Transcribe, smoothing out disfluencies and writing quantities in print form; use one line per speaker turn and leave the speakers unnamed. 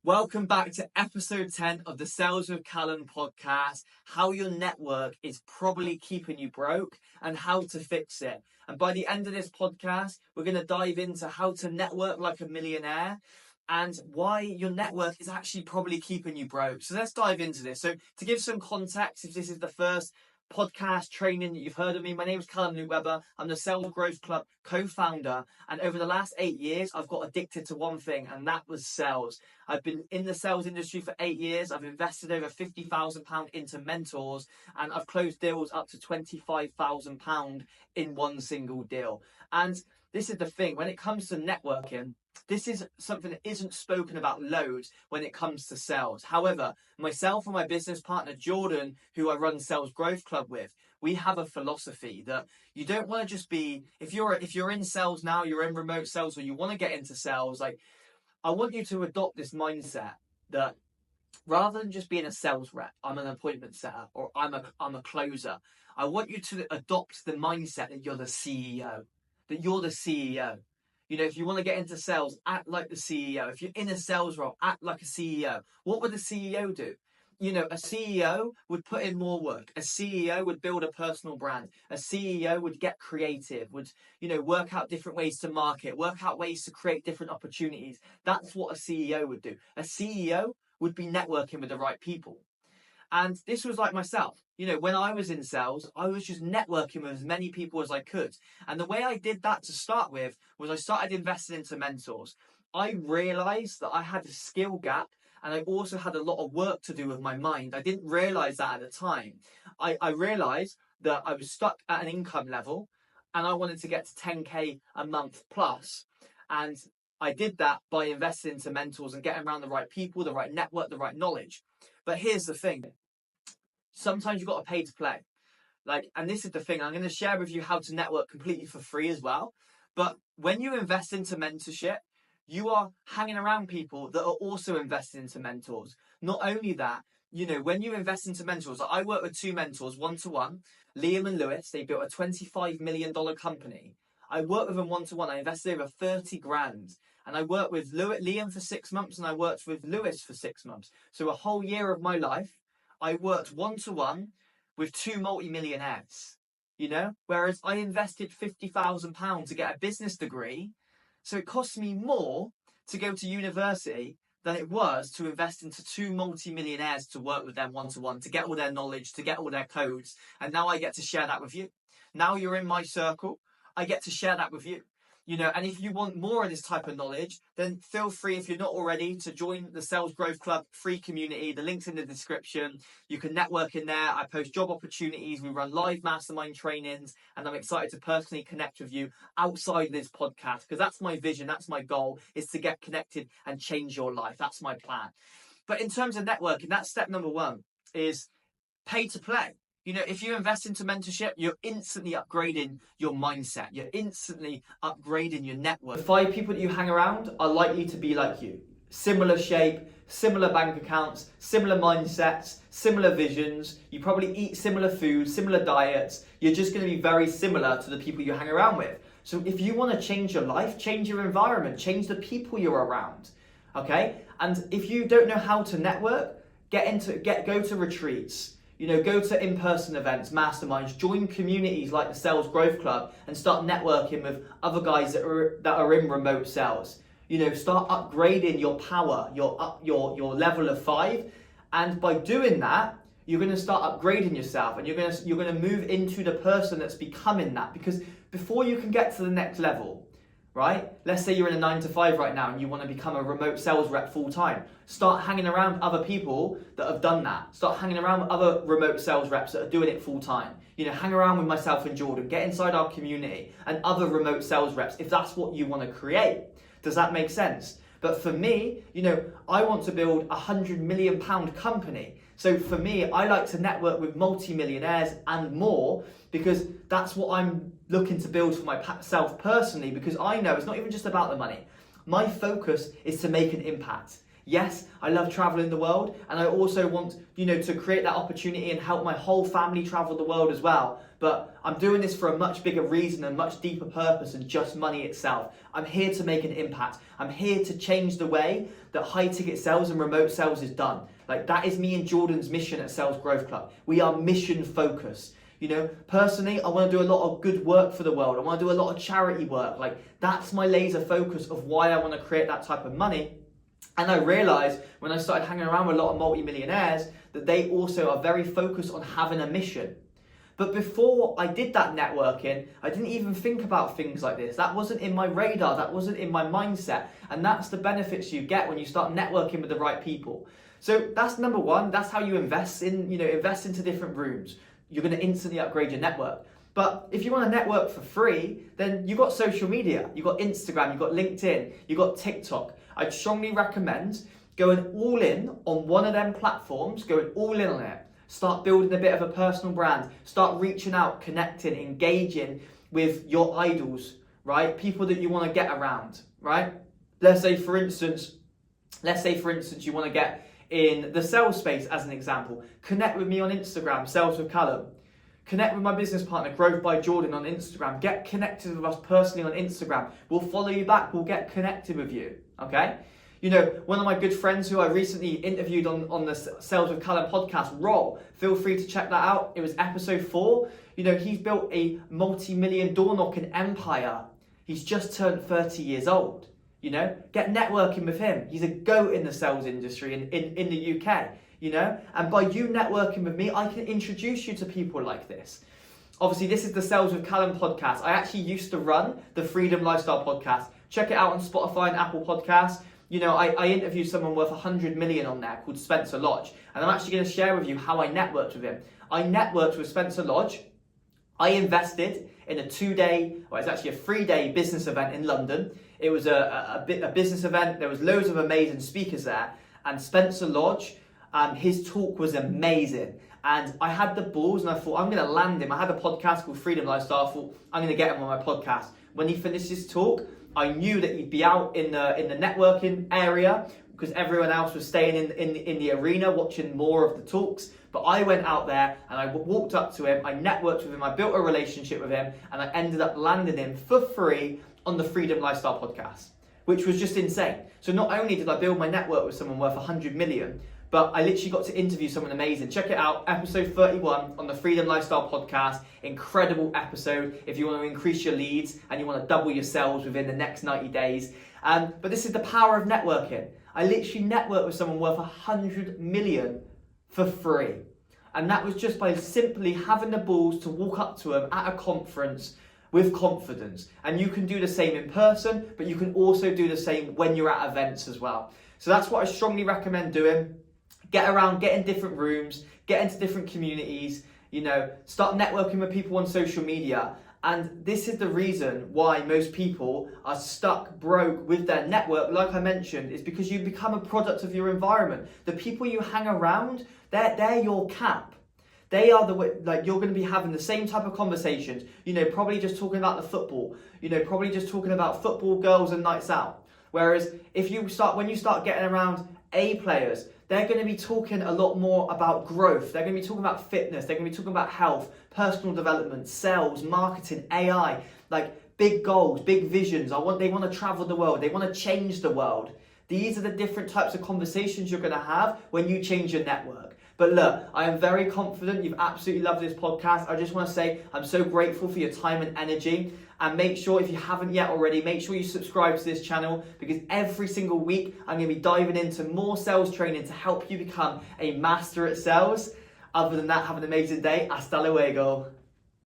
Welcome back to episode 10 of the Sales with Callum podcast, how your network is probably keeping you broke and how to fix it. And by the end of this podcast, we're going to dive into how to network like a millionaire and why your network is actually probably keeping you broke. So let's dive into this. So to give some context, if this is the first podcast training that you've heard of me, my name is Callum Weber. I'm the Sales Growth Club co-founder, and over the last 8 years I've got addicted to one thing, and that was sales. I've been in the sales industry for 8 years. I've invested over £50,000 into mentors, and I've closed deals up to £25,000 in one single deal. And this is the thing, when it comes to networking, this is something that isn't spoken about loads when it comes to sales. However, myself and my business partner, Jordan, who I run Sales Growth Club with, we have a philosophy that you don't want to just be, if you're in sales now, you're in remote sales, or you want to get into sales, like, I want you to adopt this mindset that rather than just being a sales rep, I'm an appointment setter, or I'm a closer, I want you to adopt the mindset that you're the CEO. That you're the CEO. You know, if you want to get into sales, act like the CEO. If you're in a sales role, act like a CEO. What would a CEO do? You know, a CEO would put in more work. A CEO would build a personal brand. A CEO would get creative, would, work out different ways to market, work out ways to create different opportunities. That's what a CEO would do. A CEO would be networking with the right people. And this was like myself. You know, when I was in sales, I was just networking with as many people as I could. And the way I did that to start with was I started investing into mentors. I realized that I had a skill gap, and I also had a lot of work to do with my mind. I didn't realize that at the time. I realized that I was stuck at an income level and I wanted to get to 10K a month plus. And I did that by investing into mentors and getting around the right people, the right network, the right knowledge. But here's the thing. Sometimes you've got to pay to play. And this is the thing, I'm going to share with you how to network completely for free as well. But when you invest into mentorship, you are hanging around people that are also investing into mentors. Not only that, when you invest into mentors, I work with two mentors one-to-one, Liam and Lewis. They built a $25 million company. I work with them one-to-one. I invested over 30 grand. And I worked with Liam for 6 months, and I worked with Lewis for 6 months. So a whole year of my life, I worked one-to-one with two multi-millionaires, whereas I invested £50,000 to get a business degree. So it cost me more to go to university than it was to invest into two multi-millionaires to work with them one-to-one, to get all their knowledge, to get all their codes. And now I get to share that with you. Now you're in my circle. I get to share that with you. And if you want more of this type of knowledge, then feel free, if you're not already, to join the Sales Growth Club free community. The link's in the description. You can network in there. I post job opportunities. We run live mastermind trainings, and I'm excited to personally connect with you outside this podcast, because that's my vision. That's my goal, is to get connected and change your life. That's my plan. But in terms of networking, that's step number one, is pay to play. If you invest into mentorship, you're instantly upgrading your mindset. You're instantly upgrading your network. The 5 people that you hang around are likely to be like you. Similar shape, similar bank accounts, similar mindsets, similar visions. You probably eat similar food, similar diets. You're just going to be very similar to the people you hang around with. So if you want to change your life, change your environment, change the people you're around. Okay? And if you don't know how to network, go to retreats. Go to in-person events, masterminds, join communities like the Sales Growth Club, and start networking with other guys that are in remote sales. Start upgrading your power, your level of 5, and by doing that, you're going to start upgrading yourself, and you're going to move into the person that's becoming that. Because before you can get to the next level, right? Let's say you're in a 9-to-5 right now and you want to become a remote sales rep full time. Start hanging around other people that have done that. Start hanging around with other remote sales reps that are doing it full time. Hang around with myself and Jordan. Get inside our community and other remote sales reps if that's what you want to create. Does that make sense? But for me, I want to build a £100 million company. So for me, I like to network with multi-millionaires and more, because that's what I'm looking to build for myself personally, because I know it's not even just about the money. My focus is to make an impact. Yes, I love traveling the world, and I also want, to create that opportunity and help my whole family travel the world as well. But I'm doing this for a much bigger reason and much deeper purpose than just money itself. I'm here to make an impact. I'm here to change the way that high ticket sales and remote sales is done. Like, that is me and Jordan's mission at Sales Growth Club. We are mission focused. Personally, I want to do a lot of good work for the world. I want to do a lot of charity work. Like, that's my laser focus of why I want to create that type of money. And I realized when I started hanging around with a lot of multi-millionaires that they also are very focused on having a mission. But before I did that networking, I didn't even think about things like this. That wasn't in my radar. That wasn't in my mindset. And that's the benefits you get when you start networking with the right people. So that's number one. That's how you invest into different rooms. You're going to instantly upgrade your network. But if you want to network for free, then you've got social media. You've got Instagram, you've got LinkedIn, you've got TikTok. I'd strongly recommend going all in on one of them platforms, going all in on it. Start building a bit of a personal brand. Start reaching out, connecting, engaging with your idols, right? People that you want to get around, right? Let's say for instance, you want to get in the sales space as an example. Connect with me on Instagram, Sales with Callum. Connect with my business partner, Growth by Jordan, on Instagram. Get connected with us personally on Instagram. We'll follow you back. We'll get connected with you, okay? One of my good friends who I recently interviewed on the Sales with Callum podcast, Roll, feel free to check that out. It was episode 4. He's built a multi-million door knocking empire. He's just turned 30 years old. Get networking with him. He's a GOAT in the sales industry in the UK. And by you networking with me, I can introduce you to people like this. Obviously, this is the Sales with Callum podcast. I actually used to run the Freedom Lifestyle podcast. Check it out on Spotify and Apple Podcasts. I interviewed someone worth 100 million on there called Spencer Lodge. And I'm actually going to share with you how I networked with him. I networked with Spencer Lodge. I invested in a 3-day business event in London. It was a business event. There was loads of amazing speakers there. And Spencer Lodge, his talk was amazing. And I had the balls and I thought, I'm going to land him. I had a podcast called Freedom Lifestyle. I thought, I'm going to get him on my podcast. When he finished his talk, I knew that he'd be out in the networking area because everyone else was staying in the arena watching more of the talks. But I went out there and I walked up to him. I networked with him. I built a relationship with him. And I ended up landing him for free on the Freedom Lifestyle podcast, which was just insane. So not only did I build my network with someone worth 100 million, but I literally got to interview someone amazing. Check it out, episode 31 on the Freedom Lifestyle podcast. Incredible episode if you want to increase your leads and you want to double your sales within the next 90 days. But this is the power of networking. I literally networked with someone worth 100 million for free. And that was just by simply having the balls to walk up to them at a conference with confidence. And you can do the same in person, but you can also do the same when you're at events as well. So that's what I strongly recommend doing. Get around, get in different rooms, get into different communities, start networking with people on social media. And this is the reason why most people are stuck broke with their network, like I mentioned, is because you become a product of your environment. The people you hang around, they're your cap. They are you're going to be having the same type of conversations, probably just talking about the football, probably just talking about football, girls and nights out. Whereas when you start getting around A players, they're going to be talking a lot more about growth. They're going to be talking about fitness. They're going to be talking about health, personal development, sales, marketing, AI, like big goals, big visions. They want to travel the world. They want to change the world. These are the different types of conversations you're going to have when you change your network. But look, I am very confident you've absolutely loved this podcast. I just want to say I'm so grateful for your time and energy. And make sure, if you haven't yet already, make sure you subscribe to this channel because every single week I'm going to be diving into more sales training to help you become a master at sales. Other than that, have an amazing day. Hasta luego.